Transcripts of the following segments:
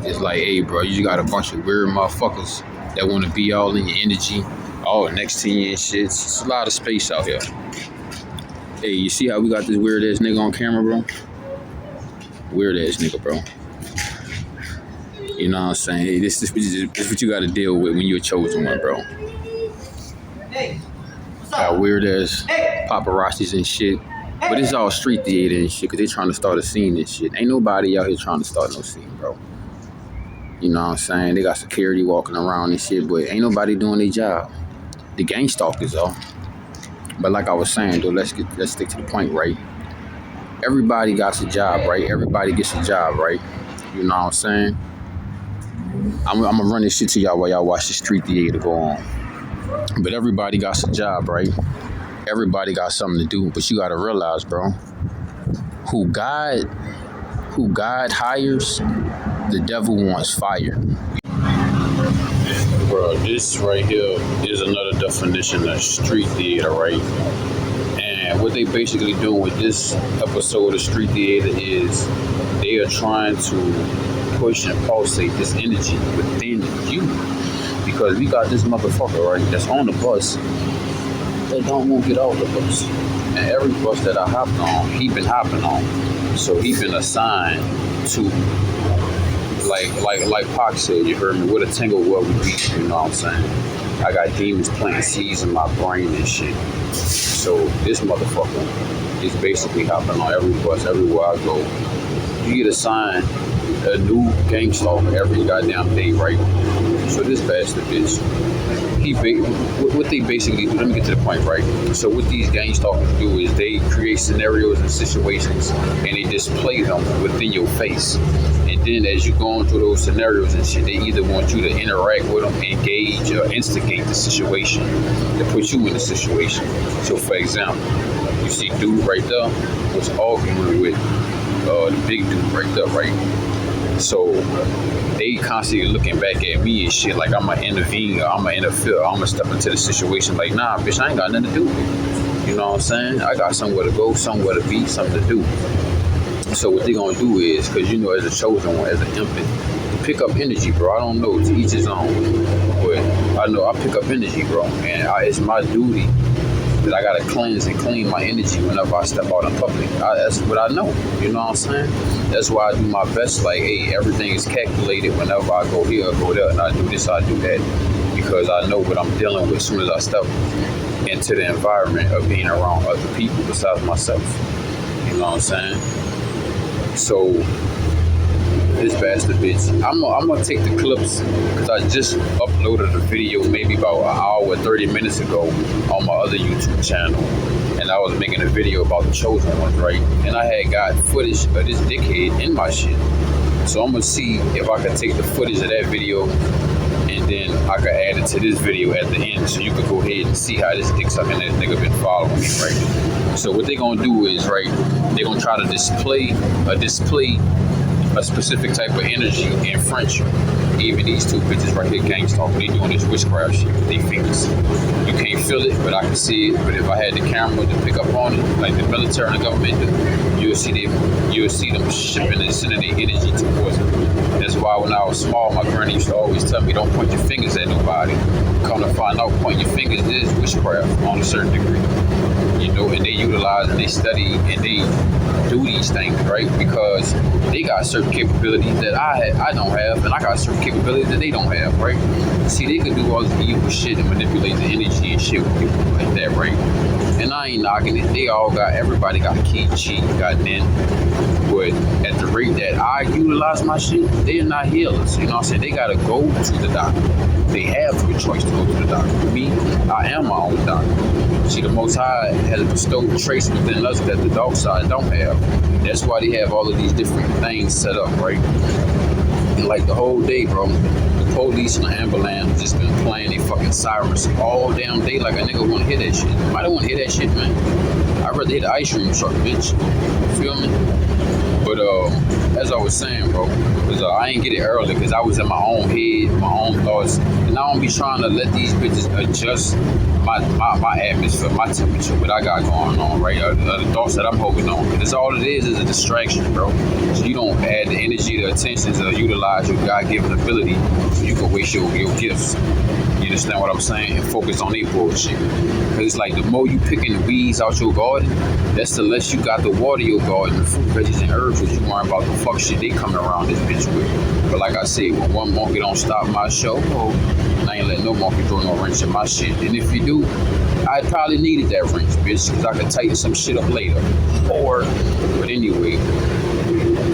It's like, hey, bro, you got a bunch of weird motherfuckers that want to be all in your energy, all next to you and shit. It's a lot of space out here. Hey, you see how we got this weird ass nigga on camera, bro? Weird ass nigga, bro. You know what I'm saying? Hey, this is what you got to deal with when you're a chosen one, bro. Hey, what's up? Got weird ass paparazzis and shit. But it's all street theater and shit, because they trying to start a scene and shit. Ain't nobody out here trying to start no scene, bro. You know what I'm saying? They got security walking around and shit, but ain't nobody doing their job. The gang stalkers, though. But like I was saying, though, let's stick to the point, right? Everybody got a job, right? Everybody gets a job, right? You know what I'm saying? I'm gonna run this shit to y'all while y'all watch the street theater go on. But everybody got a job, right? Everybody got something to do, but you gotta realize, bro, who God hires, the devil wants fired. Bro, this right here is another definition of street theater, right? And what they basically doing with this episode of street theater is they are trying to push and pulsate this energy within you. Because we got this motherfucker, right, that's on the bus that don't want to get off the bus. And every bus that I hopped on, he been hopping on. So he been assigned to, like Pac said, you heard me, with a tingle what we be, you know what I'm saying? I got demons planting seeds in my brain and shit. So this motherfucker is basically hopping on every bus, everywhere I go. You get assigned a new gang stalker every goddamn day, right? So this bastard bitch, what they basically do, let me get to the point, right? So what these gang stalkers do is they create scenarios and situations and they display them within your face. And then as you go on through those scenarios and shit, they either want you to interact with them, engage, or instigate the situation to put you in the situation. So for example, you see dude right there was arguing with the big dude right there, right? So they constantly looking back at me and shit like I'm gonna intervene or I'm gonna interfere or I'm gonna step into the situation. Like, nah, bitch, I ain't got nothing to do with it. You know what I'm saying? I got somewhere to go, somewhere to be, something to do. So what they gonna do is, because you know, as a chosen one, as an infant, pick up energy, bro. I don't know, to each his own, but I know I pick up energy, bro, and it's my duty that I gotta cleanse and clean my energy whenever I step out in public. That's what I know. You know what I'm saying? That's why I do my best. Like, hey, everything is calculated whenever I go here, go there, and I do this, I do that, because I know what I'm dealing with as soon as I step into the environment of being around other people besides myself. You know what I'm saying? So this bastard bitch, I'm gonna take the clips because I just uploaded a video maybe about an hour 30 minutes ago on my other YouTube channel, and I was making a video about the chosen ones, right? And I had got footage of this dickhead in my shit, so I'm gonna see if I can take the footage of that video and then I can add it to this video at the end, so you can go ahead and see how this dick sucking that nigga been following me, right? So what they gonna do is, right, they gonna try to display a specific type of energy in French. Even these two bitches right here, gang stalking, they doing this witchcraft shit with their fingers. You can't feel it, but I can see it. But if I had the camera to pick up on it, like the military and the government do, you'll see them shipping and sending their energy towards it. That's why when I was small, my granny used to always tell me, don't point your fingers at nobody. Come to find out, pointing your fingers is witchcraft on a certain degree. You know, and they utilize and they study and they do these things, right? Because they got certain capabilities that I don't have, and I got certain capabilities that they don't have, right? See, they can do all this evil shit and manipulate the energy and shit with people like that, right? And I ain't knocking it. Everybody got key, cheat, got in. But at the rate that I utilize my shit, they're not healers. You know what I'm saying? They gotta go to the doctor. They have the choice to go to the doctor. Me, I am my own doctor. See, the Most High has bestowed traits within us that the dark side don't have. That's why they have all of these different things set up, right? And like the whole day, bro, the police and the ambulance just been playing their fucking sirens all damn day like a nigga wanna hear that shit. I don't wanna hear that shit, man. I'd rather hit the ice cream truck, bitch. Feel me? But as I was saying, bro, because I ain't get it early because I was in my own head, my own thoughts, and I don't be trying to let these bitches adjust my atmosphere, my temperature, what I got going on, right? The thoughts that I'm holding on. Because all it is a distraction, bro. So you don't add the energy, the attention to utilize your God-given ability so you can waste your gifts. You understand what I'm saying? And focus on their bullshit. Because it's like the more you picking the weeds out your garden, that's the less you got to water your garden, the fruit, veggies, and herbs that you worry about the fuck shit they coming around this bitch with. But like I said, when one monkey don't stop my show, I ain't letting no monkey throw no wrench in my shit. And if you do, I probably needed that wrench, bitch, because I could tighten some shit up later. But anyway,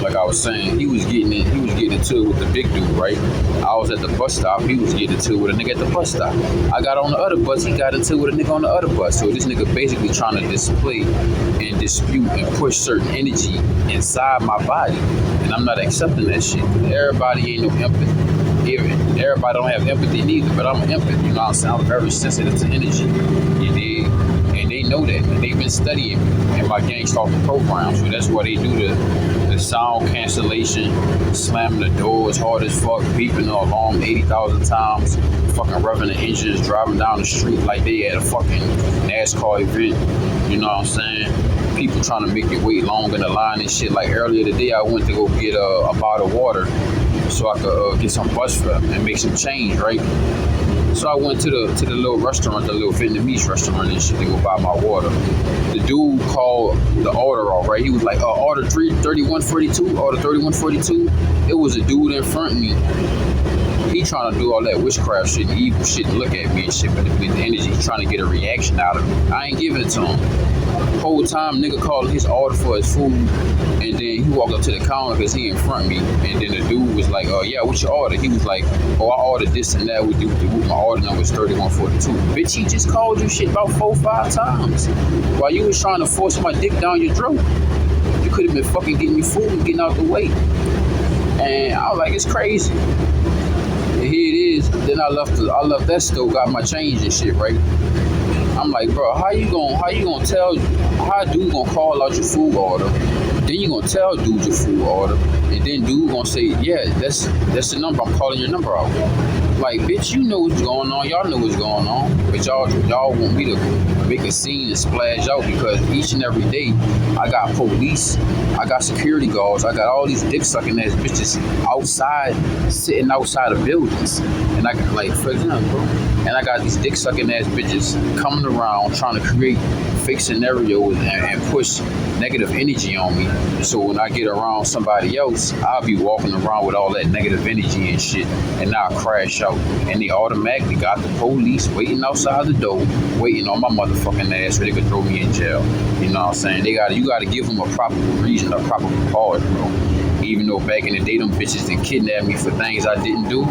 like I was saying, he was getting into it with the big dude, right? I was at the bus stop, he was getting into it with a nigga at the bus stop. I got on the other bus, he got into it with a nigga on the other bus. So this nigga basically trying to display and dispute and push certain energy inside my body. And I'm not accepting that shit. Everybody ain't no empathy. Everybody don't have empathy neither, but I'm empathy, you know what I'm saying? I'm very sensitive to energy, you dig? And they know that, and they've been studying in my gang stalking program, so that's why they do the sound cancellation, slamming the doors hard as fuck, beeping the alarm 80,000 times, fucking revving the engines, driving down the street like they at a fucking NASCAR event, you know what I'm saying? People trying to make you wait long in the line and shit. Like earlier today, I went to go get a bottle of water so I could get some bus fare and make some change, right? So I went to the little restaurant, the little Vietnamese restaurant and shit to go buy my water. The dude called the order off, right? He was like, order 3142, order 3142. It was a dude in front of me. He trying to do all that witchcraft shit and evil shit and look at me and shit, but the energy, he's trying to get a reaction out of me. I ain't giving it to him. Whole time, nigga calling his order for his food, and then he walked up to the counter because he in front of me, and then the dude was like, yeah, what's your order? He was like, I ordered this and that with you. My order number is 3142. Bitch, he just called you shit about 4 or 5 times while you was trying to force my dick down your throat. You could have been fucking getting me food and getting out the way. And I was like, it's crazy. And here it is. Then I left that store, got my change and shit, right? I'm like, bro, how you gonna tell, how dude gonna call out your food order? Then you gonna tell dude your food order, and then dude gonna say, yeah, that's the number, I'm calling your number out. Like, bitch, you know what's going on, y'all know what's going on, but y'all want me to make a scene and splash out because each and every day I got police, I got security guards, I got all these dick sucking ass bitches outside, sitting outside of buildings, and I got, like, for example, and I got these dick sucking ass bitches coming around trying to create fake scenarios and push negative energy on me. So when I get around somebody else, I'll be walking around with all that negative energy and shit, and I'll crash out. And they automatically got the police waiting outside the door, waiting on my motherfucking ass so they could throw me in jail. You know what I'm saying? You gotta give them a proper reason, a proper cause, bro. Even though back in the day, them bitches done kidnapped me for things I didn't do,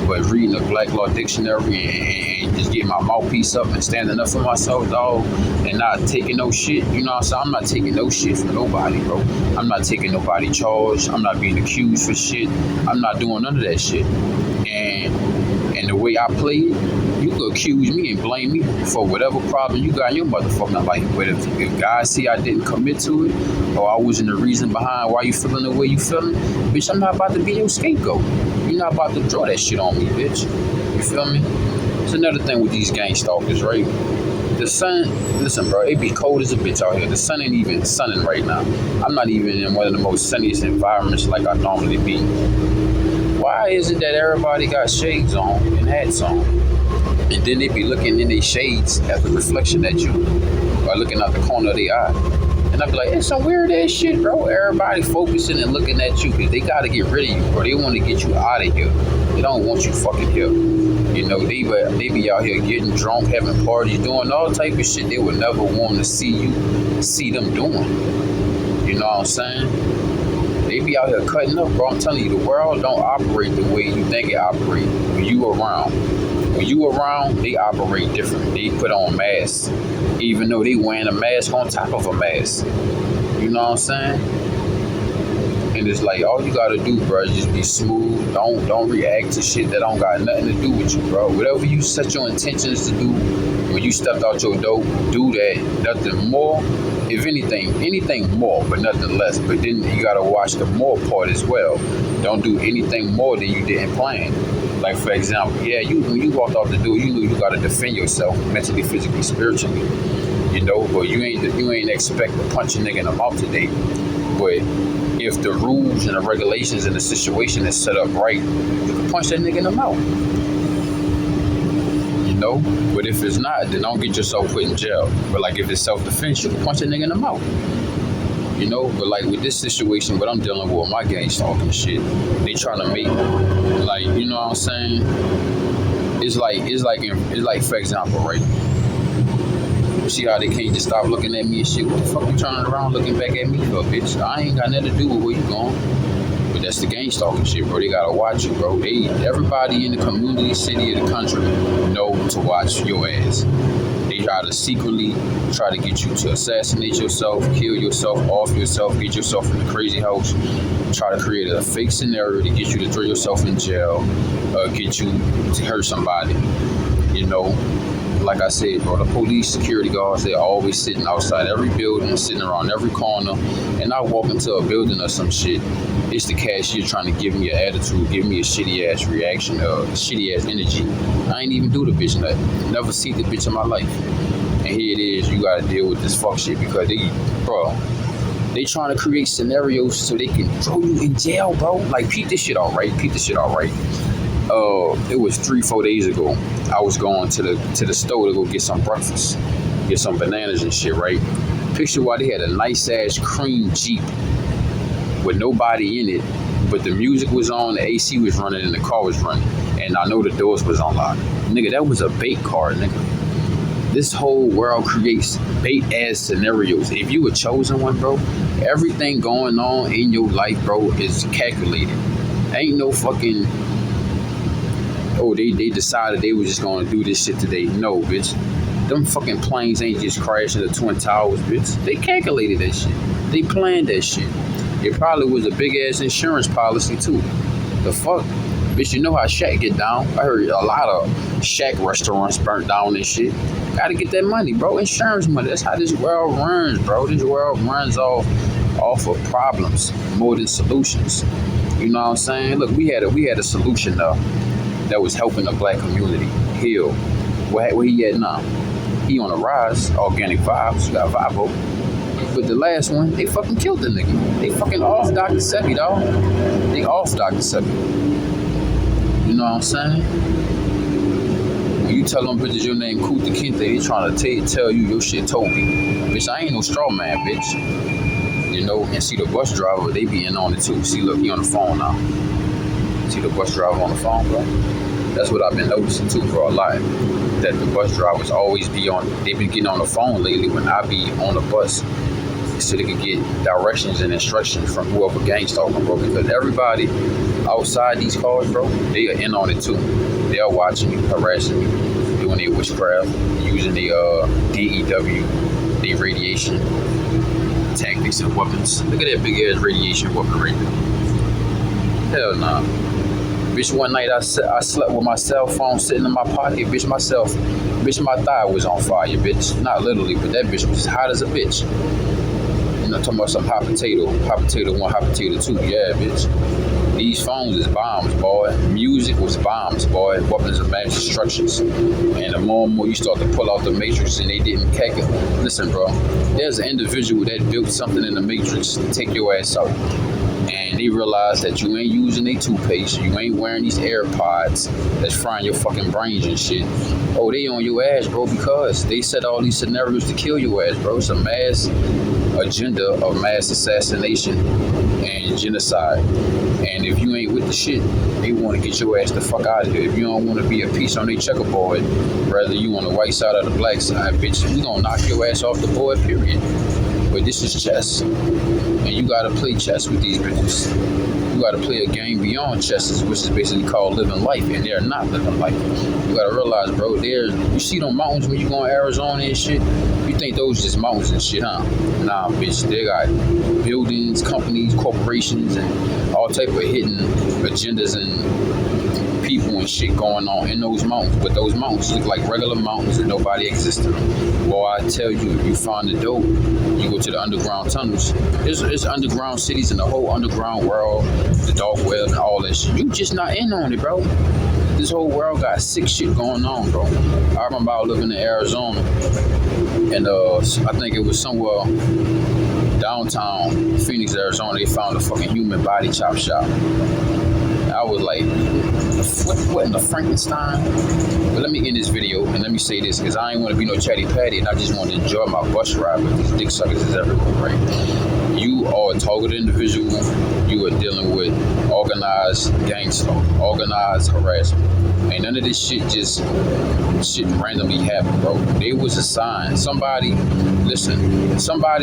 but reading the Black Law Dictionary and just getting my mouthpiece up and standing up for myself, dog, and not taking no shit, you know what I'm saying? I'm not taking no shit from nobody, bro. I'm not taking nobody charge. I'm not being accused for shit. I'm not doing none of that shit. And the way I play it, you could accuse me and blame me for whatever problem you got in your motherfucking life. But if God see I didn't commit to it, or I wasn't the reason behind why you feeling the way you feeling, bitch, I'm not about to be your scapegoat. You're not about to draw that shit on me, bitch. You feel me? It's another thing with these gang stalkers, right? The sun, listen, bro, it be cold as a bitch out here. The sun ain't even sunning right now. I'm not even in one of the most sunniest environments like I normally be. Why is it that everybody got shades on and hats on? And then they be looking in their shades at the reflection at you, or looking out the corner of their eye. And I be like, it's some weird ass shit, bro. Everybody focusing and looking at you because they gotta get rid of you, bro. They want to get you out of here. They don't want you fucking here. You know, they be out here getting drunk, having parties, doing all type of shit they would never want to see them doing. You know what I'm saying? They be out here cutting up, bro. I'm telling you, the world don't operate the way you think it operates when you around. When you around, they operate different. They put on masks, even though they wearing a mask on top of a mask. You know what I'm saying? And it's like, all you gotta do, bro, is just be smooth. Don't react to shit that don't got nothing to do with you, bro. Whatever you set your intentions to do when you stepped out your door, do that. Nothing more. If anything more, but nothing less. But then you gotta watch the more part as well. Don't do anything more than you didn't plan. Like for example, yeah, when you walked out the door, you knew you gotta defend yourself mentally, physically, spiritually. You know, but you ain't expect to punch a nigga in the mouth today. But if the rules and the regulations and the situation is set up right, you can punch that nigga in the mouth. You know? But if it's not, then don't get yourself put in jail. But like if it's self-defense, you can punch a nigga in the mouth. You know, but like with this situation, what I'm dealing with my gang stalking shit, they trying to make like, you know what I'm saying? It's like for example, right? You see how they can't just stop looking at me and shit? What the fuck you turning around looking back at me for, bitch? I ain't got nothing to do with where you going. But that's the gang stalking shit, bro. They gotta watch you, bro. Everybody in the community, city, of the country know to watch your ass. They try to secretly try to get you to assassinate yourself, kill yourself, off yourself, get yourself in the crazy house, try to create a fake scenario to get you to throw yourself in jail, get you to hurt somebody. You know, like I said, bro, the police security guards, they're always sitting outside every building, sitting around every corner. And I walk into a building or some shit, it's the cashier trying to give me an attitude, give me a shitty ass reaction, shitty ass energy. I ain't even do the bitch nothing. Never see the bitch in my life. And here it is, you gotta deal with this fuck shit because they trying to create scenarios so they can throw you in jail, bro. Like, peep this shit out, right? It was 3-4 days ago. I was going to the store to go get some breakfast, get some bananas and shit, right? Picture why they had a nice ass cream Jeep with nobody in it, but the music was on, the AC was running, and the car was running, and I know the doors was unlocked. Nigga, that was a bait car, nigga. This whole world creates bait ass scenarios. If you were chosen one, bro, everything going on in your life, bro, is calculated. Ain't no fucking, oh, they decided they was just gonna do this shit today. No, bitch. Them fucking planes ain't just crashing the Twin Towers, bitch. They calculated that shit. They planned that shit. It probably was a big ass insurance policy too. The fuck? Bitch, you know how Shaq get down. I heard a lot of Shaq restaurants burnt down and shit. Gotta get that money, bro. Insurance money. That's how this world runs, bro. This world runs off of problems more than solutions. You know what I'm saying? Look, we had a solution though that was helping the black community heal. Where he at now? He on the rise. Organic Vibes. Got Vibo. But the last one, they fucking killed the nigga. They fucking off Dr. Sebi, dog. They off Dr. Sebi. You know what I'm saying? When you tell them bitches your name Kuta Kinte, they trying to tell you your shit told me. Bitch, I ain't no straw man, bitch. You know, and see the bus driver, they be in on it too. See, look, he on the phone now. See the bus driver on the phone, bro? That's what I've been noticing too for a lot. That the bus drivers always be on, they've been getting on the phone lately when I be on the bus so they can get directions and instructions from whoever gang stalking, bro. Because everybody outside these cars, bro, they are in on it too. They are watching you, harassing you, doing their witchcraft, using the DEW, the radiation tactics and weapons. Look at that big ass radiation weapon right there. Hell nah. Bitch, one night I slept with my cell phone sitting in my pocket. Bitch, my thigh was on fire, bitch. Not literally, but that bitch was hot as a bitch. You know, talking about some hot potato 1, hot potato 2. Yeah, bitch. These phones is bombs, boy. Music was bombs, boy. Weapons of mass destructions. And the more and more you start to pull out the matrix and they didn't calculate. Listen, bro. There's an individual that built something in the matrix to take your ass out. And they realize that you ain't using their toothpaste, you ain't wearing these AirPods that's frying your fucking brains and shit. Oh, they on your ass, bro, because they set all these scenarios to kill your ass, bro. It's a mass agenda of mass assassination and genocide. And if you ain't with the shit, they want to get your ass the fuck out of here. If you don't want to be a piece on their checkerboard, rather you on the white side or the black side, bitch, we gonna knock your ass off the board, period. But this is chess. And you gotta play chess with these bitches. You gotta play a game beyond chess, which is basically called living life, and they're not living life. You gotta realize, bro, you see them mountains when you go in Arizona and shit, you think those just mountains and shit, huh? Nah, bitch, they got buildings, companies, corporations, and all type of hidden agendas and people and shit going on in those mountains. But those mountains look like regular mountains and nobody exists in them. Boy, I tell you, if you find the dope, you go to the underground tunnels. There's underground cities in the whole underground world, the dark web and all that shit. You just not in on it, bro. This whole world got sick shit going on, bro. I remember I was living in Arizona, and I think it was somewhere downtown Phoenix, Arizona. They found a fucking human body chop shop. I was like, what in the Frankenstein? But let me end this video and let me say this, because I ain't want to be no chatty patty, and I just want to enjoy my bus ride, but these dick suckers is everywhere, right? You are a targeted individual. You are dealing with organized gangster, organized harassment. Ain't none of this shit just randomly happened, bro. There was a sign. Somebody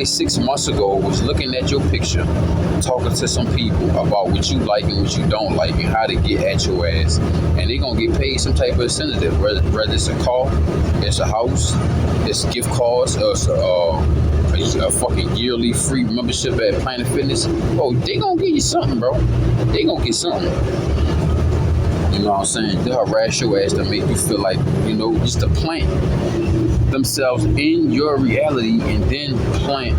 6 months ago was looking at your picture, talking to some people about what you like and what you don't like and how to get at your ass. And they gonna get paid some type of incentive, whether it's a car, it's a house, it's gift cards, or it's a fucking yearly free membership at Planet Fitness. Oh, they gonna give you something, bro. They gonna get something. You know what I'm saying? They'll harass your ass to make you feel like, just to plant themselves in your reality and then plant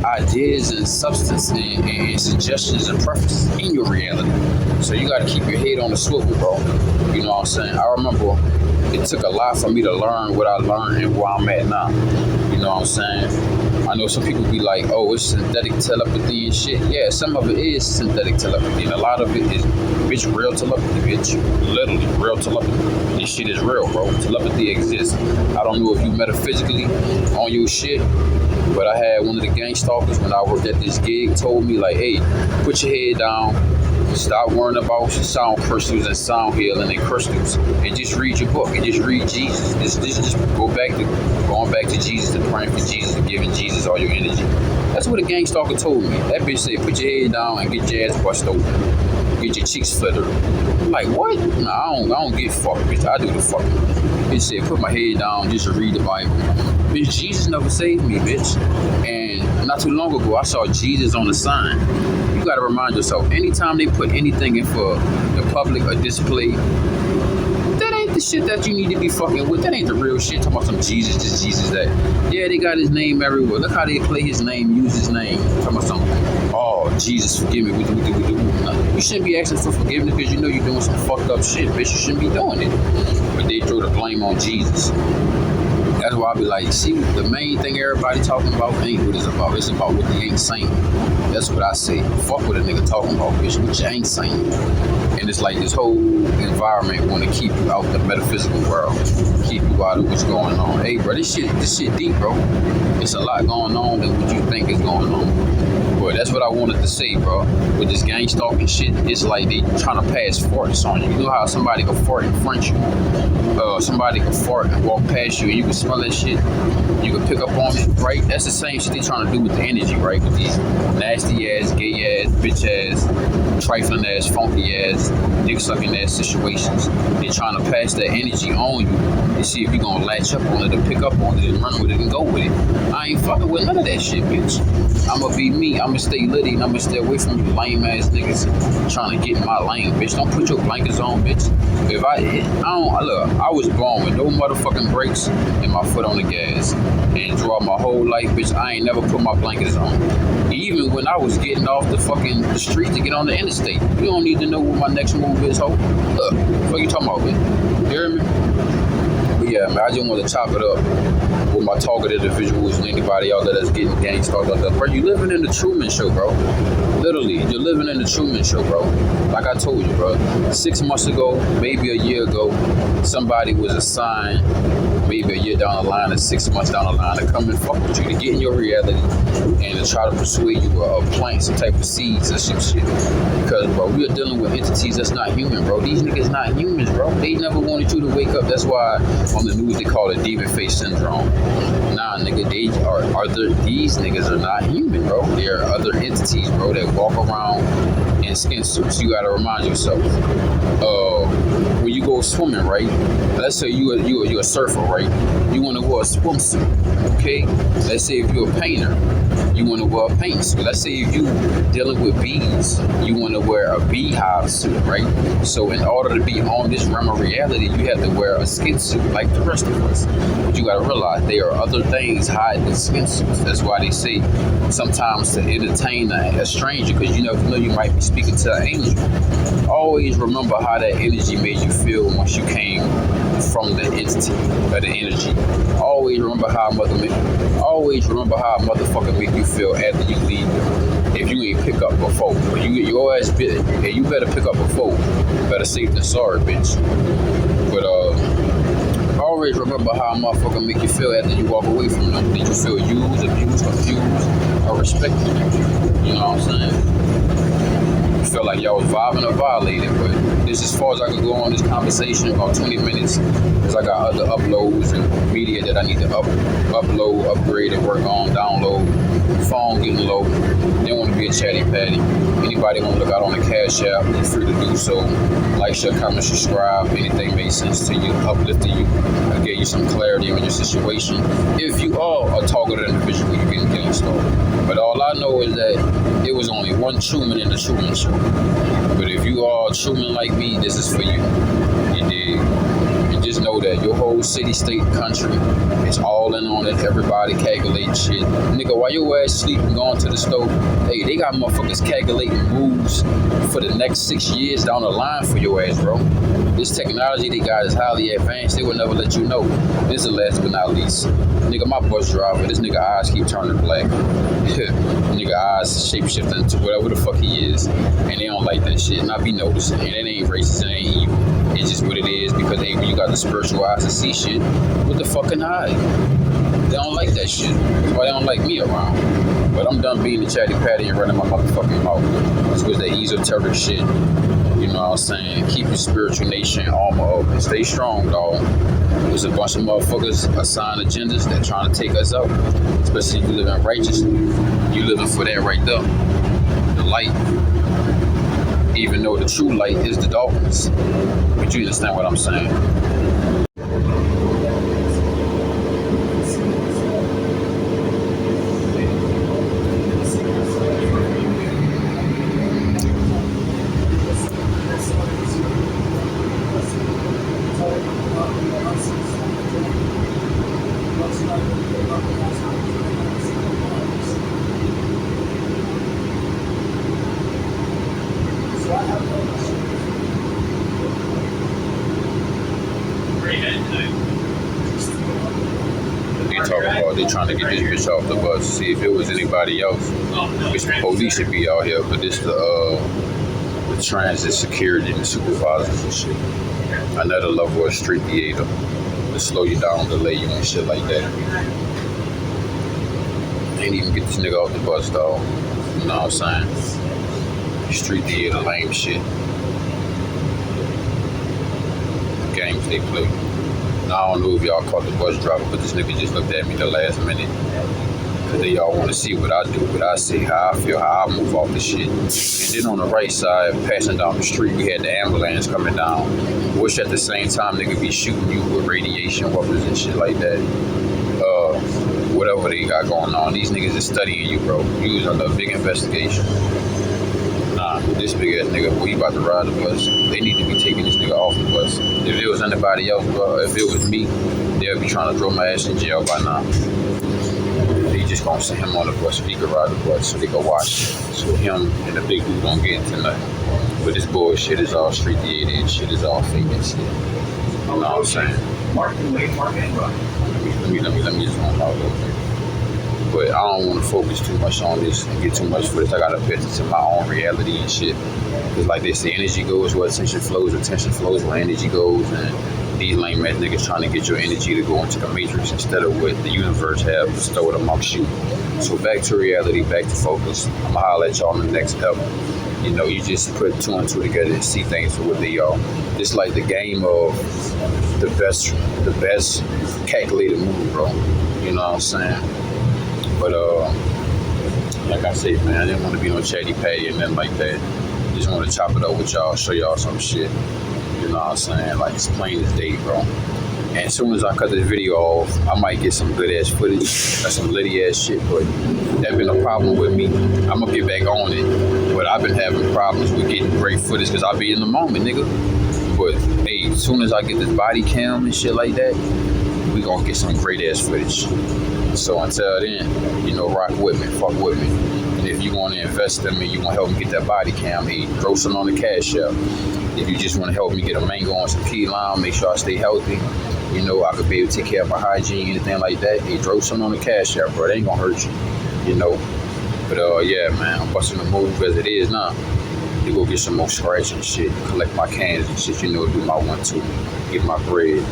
ideas and substance and suggestions and preferences in your reality. So you gotta keep your head on the swivel, bro. You know what I'm saying? I remember it took a lot for me to learn what I learned and where I'm at now. You know what I'm saying? I know some people be like, oh, it's synthetic telepathy and shit. Yeah, some of it is synthetic telepathy, and a lot of it is, bitch, real telepathy, bitch. Literally, real telepathy. This shit is real, bro. Telepathy exists. I don't know if you metaphysically on your shit, but I had one of the gang stalkers when I worked at this gig told me, like, hey, put your head down, stop worrying about sound crystals and sound healing and crystals, and just read your book and just read Jesus. Just going back to Jesus and praying for Jesus and giving Jesus all your energy. That's what a gang stalker told me. That bitch said, put your head down and get your ass bust open. Get your cheeks fluttered. I'm like, what? Nah, I don't get fucked, bitch. I do the fucking. Bitch said, put my head down just to read the Bible. Bitch, Jesus never saved me, bitch. And not too long ago, I saw Jesus on the sign. You gotta remind yourself, anytime they put anything in for the public or display, that ain't the shit that you need to be fucking with. That ain't the real shit. Talking about some Jesus, this Jesus, that. Yeah, they got his name everywhere. Look how they play his name, use his name. Talking about something. Oh, Jesus, forgive me. You shouldn't be asking for forgiveness because you know you're doing some fucked up shit, bitch. You shouldn't be doing it. But they throw the blame on Jesus. That's why I be like, see, the main thing everybody talking about ain't what it's about. It's about what they ain't saying. That's what I say. Fuck what a nigga talking about, bitch. What you ain't saying. And it's like this whole environment want to keep you out the metaphysical world, keep you out of what's going on. Hey, bro, this shit deep, bro. It's a lot going on than what you think is going on. But that's what I wanted to say, bro. With this gang stalking shit, it's like they trying to pass farts on you. You know how somebody can fart in front of you? Somebody can fart and walk past you and you can smell that shit. You can pick up on it, right? That's the same shit they trying to do with the energy, right? With these nasty ass, gay ass, bitch ass, trifling ass, funky ass, dick sucking ass situations. They trying to pass that energy on you and see if you gonna latch up on it and pick up on it and run with it and go with it. I ain't fucking with none of that shit, bitch. I'ma be me. I'ma stay litty and I'ma stay away from you lame ass niggas trying to get in my lane, bitch. Don't put your blankets on, bitch. If I was born with no motherfucking brakes and my foot on the gas. And throughout my whole life, bitch, I ain't never put my blankets on. Even when I was getting off the street to get on the interstate. You don't need to know what my next move is, ho. Look, what you talking about, bitch? You hear me? But yeah, man, I just want to chop it up with my targeted individuals and anybody out there that's getting gang stalked out there. Bro, you living in the Truman Show, bro. Literally, you're living in the Truman Show, bro. Like I told you, bro. 6 months ago, maybe a year ago, somebody was assigned, maybe a year down the line or 6 months down the line, to come and fuck with you, to get in your reality and to try to persuade you or plant some type of seeds or some shit. Because, bro, we are dealing with entities that's not human, bro. These niggas not humans, bro. They never wanted you to wake up. That's why on the news they call it demon face syndrome. Nah, nigga, these niggas are not human, bro. They are other entities, bro, that walk around in skin suits. You gotta remind yourself. When you go swimming, right? Let's say you're a surfer, right? You wanna wear a swimsuit, okay? Let's say if you're a painter, you want to wear paint suit. Let's say if you dealing with bees, you want to wear a beehive suit, right? So in order to be on this realm of reality, you have to wear a skin suit like the rest of us. But you got to realize there are other things hiding in skin suits. That's why they say sometimes to entertain a stranger, because you never know, you might be speaking to an angel. Always remember how that energy made you feel once you came from the entity or the energy. Always remember how a motherfucker make you feel after you leave. If you ain't pick up before, but you get your ass bit, and you better pick up before. Better safe than sorry, bitch. But always remember how a motherfucker make you feel after you walk away from them. Did you feel used, abused, confused, or respected? You know what I'm saying? You feel like y'all was vibing or violated, but this is as far as I could go on this conversation, about 20 minutes, because I got other uploads and media that I need to upload, upgrade, and work on, download. Phone getting low. Didn't want to be a chatty patty. Anybody want to look out on the Cash App, you're free to do so. Like, share, comment, subscribe. Anything made sense to you, uplifted you, I gave you some clarity on your situation. If you are a targeted individual, you're getting killing started. But all I know is that it was only one Truman in the Truman Show. But if you are a Truman like me, this is for you. You dig? And just know that your whole city, state, country is all in on it. Everybody calculating shit. Nigga, while your ass sleep and going to the store, hey, they got motherfuckers calculating moves for the next 6 years down the line for your ass, bro. This technology they got is highly advanced. They will never let you know. This is last but not least. Nigga, my bus driver, this nigga eyes keep turning black. Nigga eyes shape-shifting to whatever the fuck he is. And they don't like that shit. And I be noticing. And it ain't racist, it ain't evil. It's just what it is, because hey, when you got the spiritual eyes to see shit, what the fucking hide? They don't like that shit. That's why they don't like me around. But I'm done being the chatty patty and running my motherfucking mouth. This was that esoteric shit. You know what I'm saying? Keep your spiritual nation armor up and stay strong, dog. There's a bunch of motherfuckers assigned agendas that trying to take us out. Especially if you living righteously. You living for that right there. The light. Even though the true light is the darkness. But you understand what I'm saying? They trying to get this bitch off the bus. See if it was anybody else, bitch, the police should be out here. But this the transit security and the supervisors and shit. Another level of street theater to slow you down, delay you and shit like that. Ain't even get this nigga off the bus, dog. You know what I'm saying? Street theater, lame shit. Games they play. Now, I don't know if y'all caught the bus driver, but this nigga just looked at me the last minute. Cause they all want to see what I do, what I say, how I feel, how I move off the shit. And then on the right side, passing down the street, we had the ambulance coming down. Wish at the same time nigga be shooting you with radiation weapons and shit like that. Whatever they got going on. These niggas is studying you, bro. You was under a big investigation. Nah, this big ass nigga, boy, he about to ride the bus. They need to be taking this nigga off the bus. If it was anybody else, bro, if it was me, they'll be trying to throw my ass in jail by now. They just gonna send him on the bus so he can ride the bus so they can watch. So him and the big dude don't get into nothing. But this bullshit is all street theater and shit is all fake and shit. You know what I'm saying? Let me just run out though. But I don't want to focus too much on this and get too much footage. I gotta pay attention to my own reality and shit. Cause like they say, energy goes where attention flows where energy goes. And these lame ass niggas trying to get your energy to go into the matrix instead of what the universe have bestowed amongst you. So back to reality, back to focus. I'ma holler at y'all in the next episode. You know, you just put two and two together and see things for what they are. It's like the game of the best calculated move, bro. You know what I'm saying? But like I said, man, I didn't want to be no chatty patty and nothing like that. Just want to chop it up with y'all, show y'all some shit. You know what I'm saying? Like it's plain as day, bro. And as soon as I cut this video off, I might get some good ass footage or some litty ass shit, but that's been a problem with me. I'm gonna get back on it, but I've been having problems with getting great footage because I be in the moment, nigga. But hey, as soon as I get this body cam and shit like that, we gonna get some great ass footage. So until then, you know, rock with me, fuck with me. And if you want to invest in me, you want to help me get that body cam, hey, throw some on the cash app. If you just want to help me get a mango on some key lime, make sure I stay healthy, you know, I could be able to take care of my hygiene, anything like that, hey, throw some on the cash app, bro. It ain't gonna hurt you, you know. But yeah, man, I'm busting the move as it is now. You go get some more scratch and shit, collect my cans and shit, you know, do my 1-2, get my bread.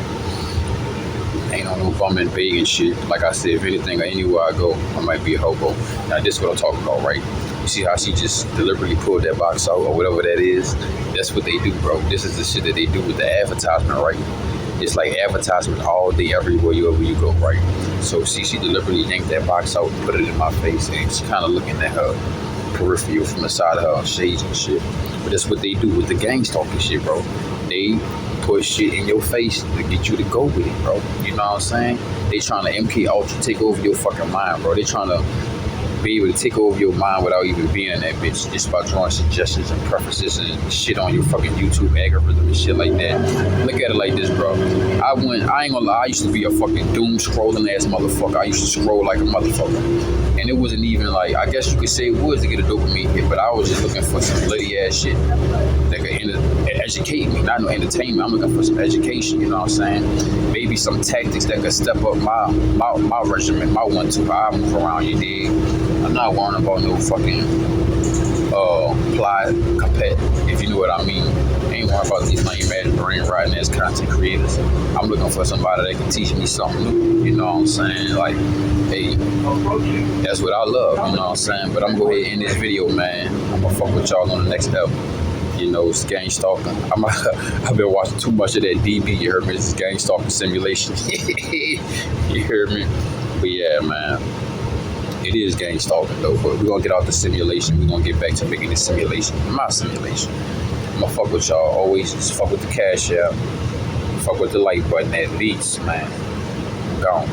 Ain't on no bum and beg and shit. Like I said, if anything or anywhere I go, I might be a hobo. Now this is what I'm talking about, right? You see how she just deliberately pulled that box out or whatever that is? That's what they do, bro. This is the shit that they do with the advertisement, right? It's like advertisement all day, everywhere you go, right? So see, she deliberately yanked that box out and put it in my face, and she's kind of looking at her peripheral from the side of her shades and shit. But that's what they do with the gang stalking shit, bro. They put shit in your face to get you to go with it, bro. You know what I'm saying? They trying to MK Ultra take over your fucking mind, bro. They trying to be able to take over your mind without even being in that bitch, just by drawing suggestions and preferences and shit on your fucking YouTube algorithm and shit like that. Look at it like this, bro. I ain't gonna lie, I used to be a fucking doom scrolling ass motherfucker. I used to scroll like a motherfucker. And it wasn't even like, I guess you could say it was to get a dopamine hit, but I was just looking for some litty ass shit that could educate me, not no entertainment. I'm looking for some education, you know what I'm saying? Maybe some tactics that could step up my regimen, my 1-2, how I move around, you dig? I'm not worrying about no fucking plot compet, if you know what I mean. I ain't worrying about these lame ass brain riding ass content creators. I'm looking for somebody that can teach me something new, you know what I'm saying? Like, hey, that's what I love, you know what I'm saying? But I'm gonna go ahead and end this video, man. I'm gonna fuck with y'all on the next episode. You know, it's gang stalking. I've been watching too much of that DB, you heard me? This is gang stalking simulation. You heard me? But yeah, man. It is gang stalking though, but we're gonna get out the simulation. We're gonna get back to making this simulation my simulation. I'm gonna fuck with y'all always. Just fuck with the cash app. Fuck with the like button at least, man. I'm gone.